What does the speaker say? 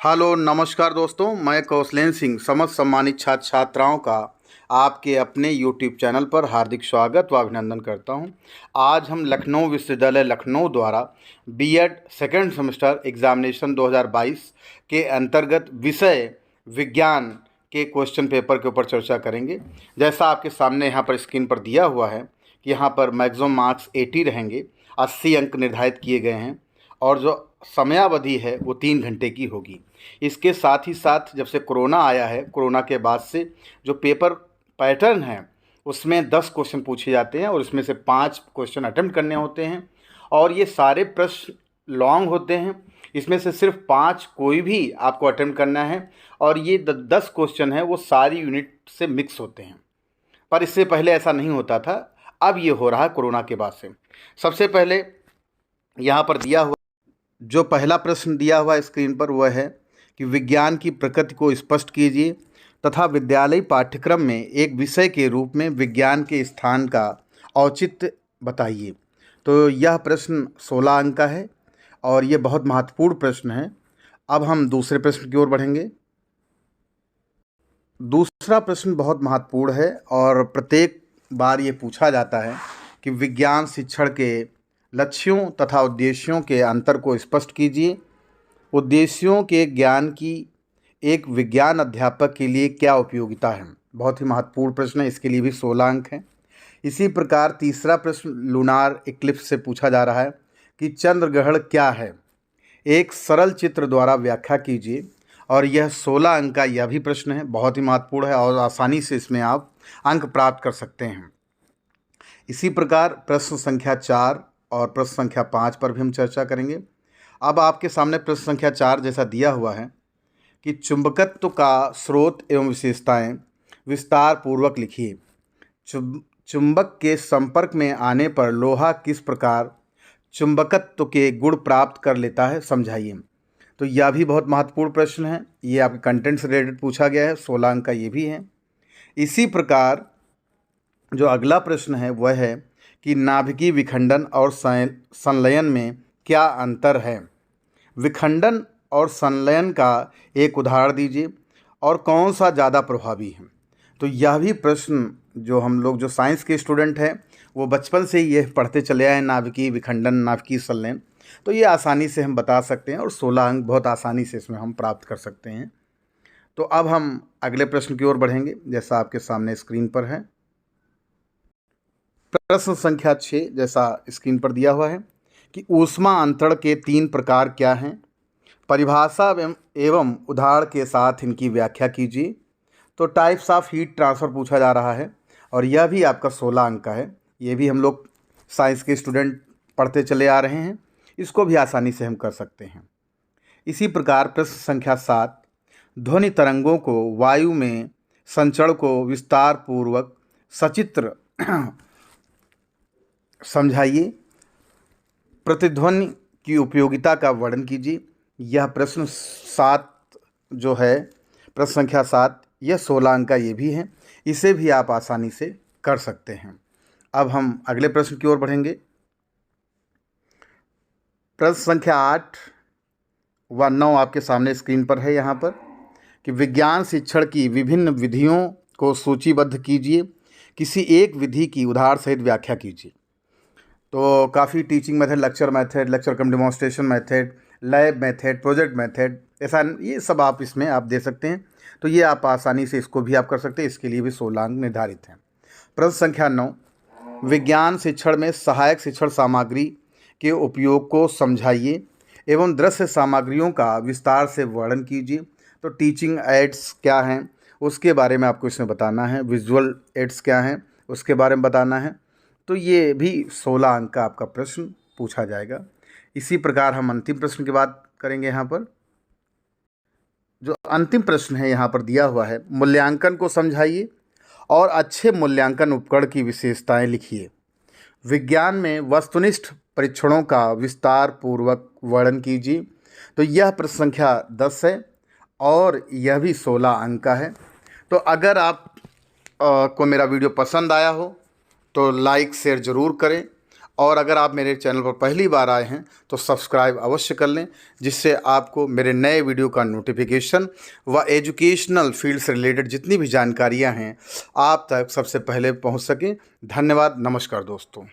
Hello नमस्कार दोस्तों, मैं कौशलेंद्र सिंह समस्त सम्मानित छात्र छात्राओं का आपके अपने यूट्यूब चैनल पर हार्दिक स्वागत व अभिनंदन करता हूं। आज हम लखनऊ विश्वविद्यालय लखनऊ द्वारा बीएड सेकेंड सेमेस्टर एग्जामिनेशन 2022 के अंतर्गत विषय विज्ञान के क्वेश्चन पेपर के ऊपर चर्चा करेंगे। जैसा आपके सामने यहाँ पर स्क्रीन पर दिया हुआ है कि यहाँ पर मैक्सिमम मार्क्स 80 रहेंगे, 80 अंक निर्धारित किए गए हैं और जो समयावधि है वो 3 घंटे की होगी। इसके साथ ही साथ जब से कोरोना आया है, कोरोना के बाद से जो पेपर पैटर्न है उसमें 10 क्वेश्चन पूछे जाते हैं और इसमें से 5 क्वेश्चन अटेम्प्ट करने होते हैं और ये सारे प्रश्न लॉन्ग होते हैं। इसमें से सिर्फ 5 कोई भी आपको अटेम्प्ट करना है और ये 10 क्वेश्चन है वो सारी यूनिट से मिक्स होते हैं, पर इससे पहले ऐसा नहीं होता था। अब ये हो रहा है कोरोना के बाद से। सबसे पहले यहाँ पर दिया हुआ जो पहला प्रश्न दिया हुआ स्क्रीन पर वह है कि विज्ञान की प्रकृति को स्पष्ट कीजिए तथा विद्यालयी पाठ्यक्रम में एक विषय के रूप में विज्ञान के स्थान का औचित्य बताइए। तो यह प्रश्न 16 अंक का है और ये बहुत महत्वपूर्ण प्रश्न है। अब हम दूसरे प्रश्न की ओर बढ़ेंगे। दूसरा प्रश्न बहुत महत्वपूर्ण है और प्रत्येक बार ये पूछा जाता है कि विज्ञान शिक्षण के लक्ष्यों तथा उद्देश्यों के अंतर को स्पष्ट कीजिए। उद्देश्यों के ज्ञान की एक विज्ञान अध्यापक के लिए क्या उपयोगिता है। बहुत ही महत्वपूर्ण प्रश्न है, इसके लिए भी 16 अंक हैं। इसी प्रकार तीसरा प्रश्न लूनार इक्लिप्स से पूछा जा रहा है कि चंद्र ग्रहण क्या है, एक सरल चित्र द्वारा व्याख्या कीजिए और यह 16 अंक का यह भी प्रश्न है, बहुत ही महत्वपूर्ण है और आसानी से इसमें आप अंक प्राप्त कर सकते हैं। इसी प्रकार प्रश्न संख्या 4 और प्रश्न संख्या 5 पर भी हम चर्चा करेंगे। अब आपके सामने प्रश्न संख्या 4 जैसा दिया हुआ है कि चुंबकत्व का स्रोत एवं विशेषताएं विस्तार पूर्वक लिखिए। चुंबक के संपर्क में आने पर लोहा किस प्रकार चुंबकत्व के गुण प्राप्त कर लेता है, समझाइए। तो यह भी बहुत महत्वपूर्ण प्रश्न है, ये आपके कंटेंट से रिलेटेड पूछा गया है, 16 अंक का ये भी है। इसी प्रकार जो अगला प्रश्न है वह है कि नाभिकीय विखंडन और संलयन में क्या अंतर है। विखंडन और संलयन का एक उदाहरण दीजिए और कौन सा ज़्यादा प्रभावी है। तो यह भी प्रश्न जो हम लोग जो साइंस के स्टूडेंट हैं वो बचपन से ये पढ़ते चले आए, नाभिकीय विखंडन नाभिकीय संलयन, तो ये आसानी से हम बता सकते हैं और 16 अंक बहुत आसानी से इसमें हम प्राप्त कर सकते हैं। तो अब हम अगले प्रश्न की ओर बढ़ेंगे जैसा आपके सामने स्क्रीन पर है। प्रश्न संख्या 6 जैसा स्क्रीन पर दिया हुआ है कि ऊष्मा अंतरण के 3 प्रकार क्या हैं, परिभाषा एवं उदाहरण के साथ इनकी व्याख्या कीजिए। तो टाइप्स ऑफ हीट ट्रांसफ़र पूछा जा रहा है और यह भी आपका 16 अंक का है। ये भी हम लोग साइंस के स्टूडेंट पढ़ते चले आ रहे हैं, इसको भी आसानी से हम कर सकते हैं। इसी प्रकार प्रश्न संख्या 7 ध्वनि तरंगों को वायु में संचरण को विस्तार पूर्वक सचित्र समझाइए। प्रतिध्वनि की उपयोगिता का वर्णन कीजिए। यह प्रश्न 7 जो है, प्रश्न संख्या 7, यह 16 अंक का ये भी है, इसे भी आप आसानी से कर सकते हैं। अब हम अगले प्रश्न की ओर बढ़ेंगे। प्रश्न संख्या 8 व 9 आपके सामने स्क्रीन पर है यहाँ पर कि विज्ञान शिक्षण की विभिन्न विधियों को सूचीबद्ध कीजिए, किसी एक विधि की उदाहरण सहित व्याख्या कीजिए। तो काफ़ी teaching method, lecture method, lecture cum demonstration method, lab method, project method, ऐसा ये सब आप इसमें आप दे सकते हैं। तो ये आप आसानी से इसको भी आप कर सकते हैं, इसके लिए भी 16 अंक निर्धारित हैं। प्रश्न संख्या 9 विज्ञान शिक्षण में सहायक शिक्षण सामग्री के उपयोग को समझाइए एवं दृश्य सामग्रियों का विस्तार से वर्णन कीजिए। तो टीचिंग एड्स क्या हैं उसके बारे में आपको इसमें बताना है, विजुअल एड्स क्या हैं उसके बारे में बताना है। तो ये भी 16 अंक का आपका प्रश्न पूछा जाएगा। इसी प्रकार हम अंतिम प्रश्न की बात करेंगे। यहाँ पर जो अंतिम प्रश्न है यहाँ पर दिया हुआ है, मूल्यांकन को समझाइए और अच्छे मूल्यांकन उपकरण की विशेषताएं लिखिए। विज्ञान में वस्तुनिष्ठ परीक्षणों का विस्तार पूर्वक वर्णन कीजिए। तो यह प्रश्न संख्या 10 है और यह भी 16 अंक का है। तो अगर आप को मेरा वीडियो पसंद आया हो तो लाइक शेयर ज़रूर करें और अगर आप मेरे चैनल पर पहली बार आए हैं तो सब्सक्राइब अवश्य कर लें, जिससे आपको मेरे नए वीडियो का नोटिफिकेशन व एजुकेशनल फील्ड से रिलेटेड जितनी भी जानकारियां हैं आप तक सबसे पहले पहुंच सकें। धन्यवाद। नमस्कार दोस्तों।